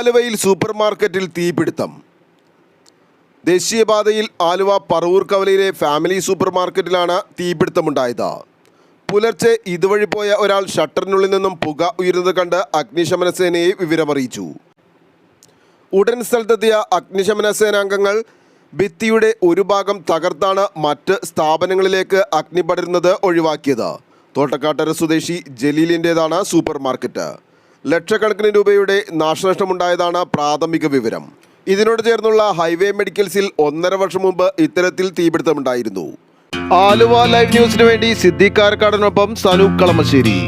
ആലുവയിൽ സൂപ്പർ മാർക്കറ്റിൽ തീപിടുത്തം. ദേശീയപാതയിൽ ആലുവ പറവൂർ കവലയിലെ ഫാമിലി സൂപ്പർ മാർക്കറ്റിലാണ് തീപിടുത്തമുണ്ടായത്. പുലർച്ചെ ഇതുവഴി പോയ ഒരാൾ ഷട്ടറിനുള്ളിൽ നിന്നും പുക ഉയരുന്നത് കണ്ട് അഗ്നിശമന സേനയെ വിവരമറിയിച്ചു. ഉടൻ സ്ഥലത്തെത്തിയ അഗ്നിശമന സേനാംഗങ്ങൾ ഭിത്തിയുടെ ഒരു ഭാഗം തകർത്താണ് മറ്റ് സ്ഥാപനങ്ങളിലേക്ക് അഗ്നി പടരുന്നത് ഒഴിവാക്കിയത്. തോട്ടക്കാട്ടര സ്വദേശി ജലീലിൻ്റേതാണ് സൂപ്പർ മാർക്കറ്റ്. ലക്ഷക്കണക്കിന് രൂപയുടെ നാശനഷ്ടമുണ്ടായതാണ് പ്രാഥമിക വിവരം. ഇതിനോട് ചേർന്നുള്ള ഹൈവേ മെഡിക്കൽസിൽ 1.5 വർഷം മുമ്പ് ഇത്തരത്തിൽ തീപിടുത്തമുണ്ടായിരുന്നു. ആലുവ ലൈവ് ന്യൂസിനു വേണ്ടി സിദ്ദീഖ് കാരക്കാടിനൊപ്പം സനൂപ് കളമശ്ശേരി.